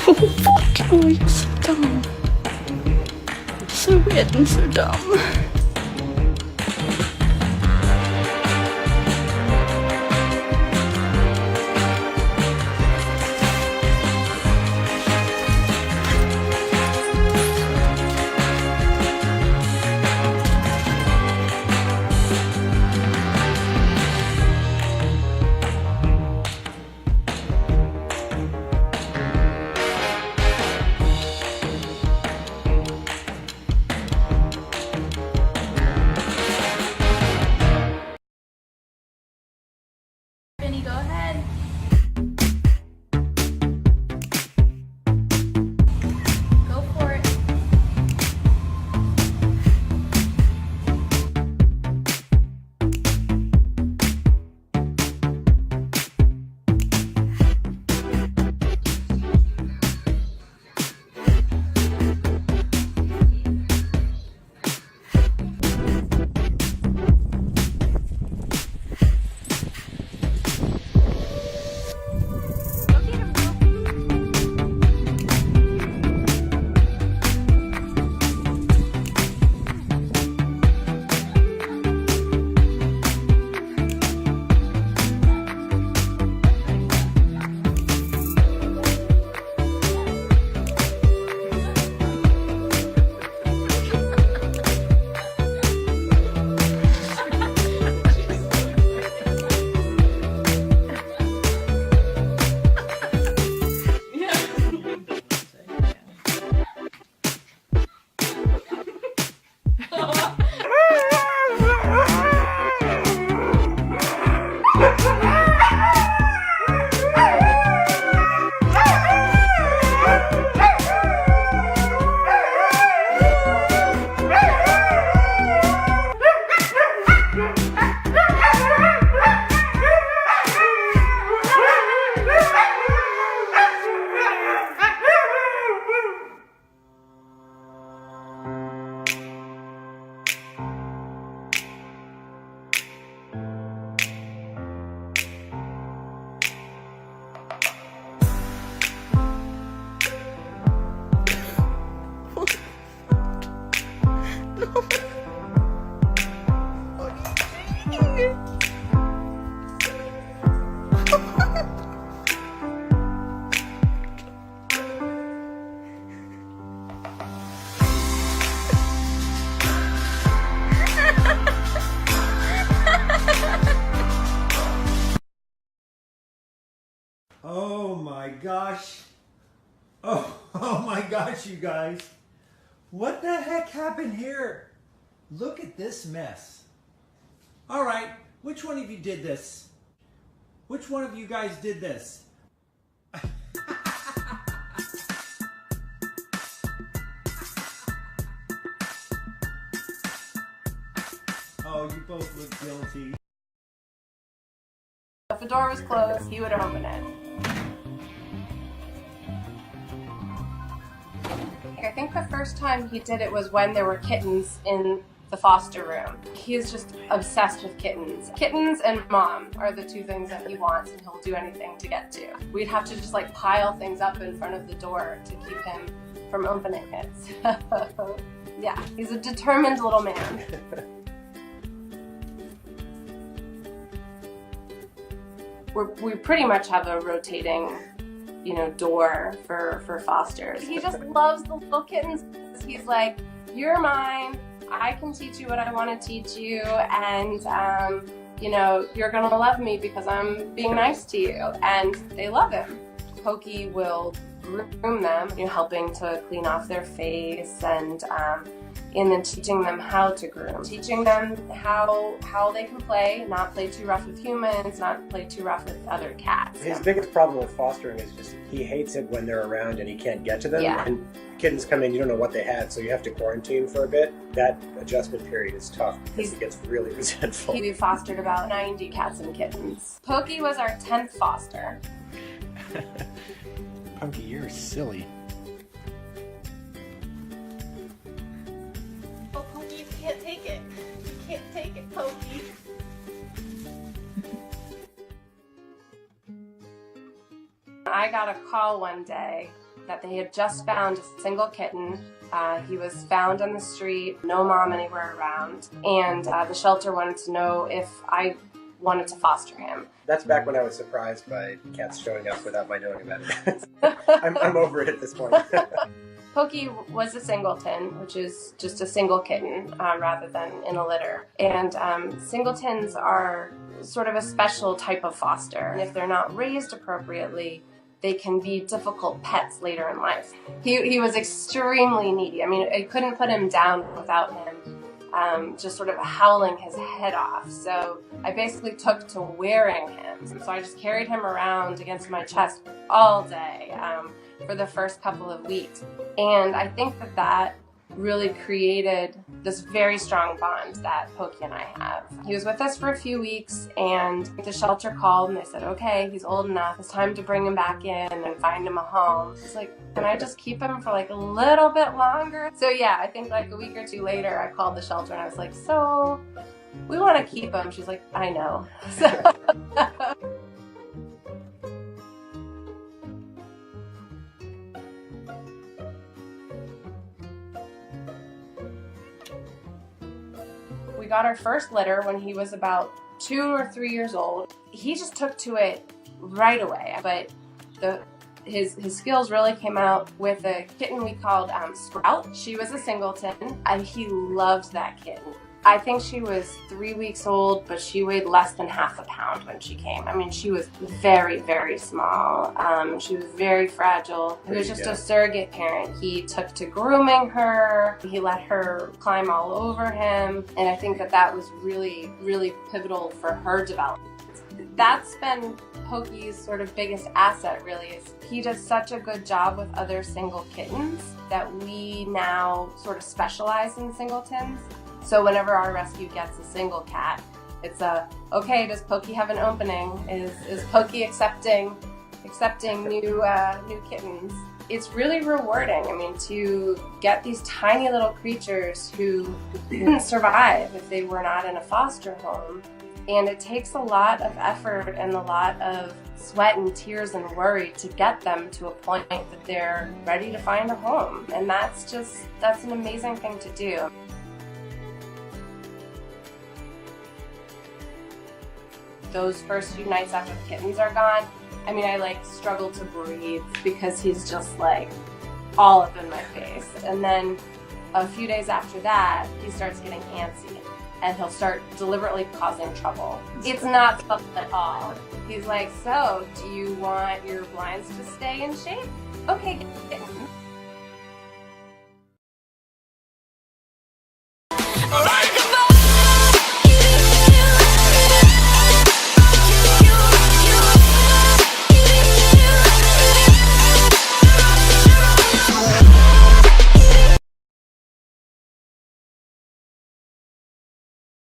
Oh, fuck you, you're so dumb. So weird and so dumb. Go ahead. Go for it. Oh my gosh. Oh my gosh, you guys. What the heck happened here? Look at this mess. All right, which one of you did this? Which one of you guys did this? Oh, you both look guilty. If the door was closed, he would open it. I think the first time he did it was when there were kittens in the foster room. He's just obsessed with kittens. Kittens and mom are the two things that he wants, and he'll do anything to get to. We'd have to just like pile things up in front of the door to keep him from opening it. So, yeah, he's a determined little man. We pretty much have a rotating, door for fosters. He just loves the little kittens. He's like, you're mine. I can teach you what I want to teach you, and you're gonna love me because I'm being nice to you. And they love him. Pokey will groom them, helping to clean off their face and then teaching them how to groom, teaching them how they can play, not play too rough with humans, not play too rough with other cats. His biggest problem with fostering is just he hates it when they're around and he can't get to them. Yeah. And kittens come in, you don't know what they had, so you have to quarantine for a bit. That adjustment period is tough because he gets really resentful. We fostered about 90 cats and kittens. Pokey was our 10th foster. Punky, you're silly. Oh, Pokey, you can't take it. You can't take it, Pokey. I got got a call one day that they had just found a single kitten. He was found on the street, no mom anywhere around, and the shelter wanted to know if I wanted to foster him. That's back when I was surprised by cats showing up without my knowing about it. I'm over it at this point. Pokey was a singleton, which is just a single kitten rather than in a litter. And singletons are sort of a special type of foster. And if they're not raised appropriately, they can be difficult pets later in life. He was extremely needy. I mean, I couldn't put him down without him just sort of howling his head off. So I basically took to wearing him. So I just carried him around against my chest all day for the first couple of weeks. And I think that really created this very strong bond that Pokey and I have. He was with us for a few weeks, and the shelter called and they said, okay, he's old enough, it's time to bring him back in and find him a home. It's like, can I just keep him for like a little bit longer? So yeah, I think like a week or two later I called the shelter and I was like, so we want to keep him. She's like, I know. So we got our first litter when he was about 2 or 3 years old. He just took to it right away, but his skills really came out with a kitten we called Sprout. She was a singleton, and he loved that kitten. I think she was 3 weeks old, but she weighed less than half a pound when she came. I mean, she was very, very small. She was very fragile. He was just a surrogate parent. He took to grooming her. He let her climb all over him. And I think that was really, really pivotal for her development. That's been Pokey's sort of biggest asset, really, is he does such a good job with other single kittens that we now sort of specialize in singletons. So whenever our rescue gets a single cat, it's okay, does Pokey have an opening? Is Pokey accepting new kittens? It's really rewarding, I mean, to get these tiny little creatures who couldn't survive if they were not in a foster home. And it takes a lot of effort and a lot of sweat and tears and worry to get them to a point that they're ready to find a home. And that's an amazing thing to do. Those first few nights after the kittens are gone, I mean, I like struggle to breathe because he's just like all up in my face. And then a few days after that, he starts getting antsy and he'll start deliberately causing trouble. It's not fun at all. He's like, so do you want your blinds to stay in shape? Okay, kitten.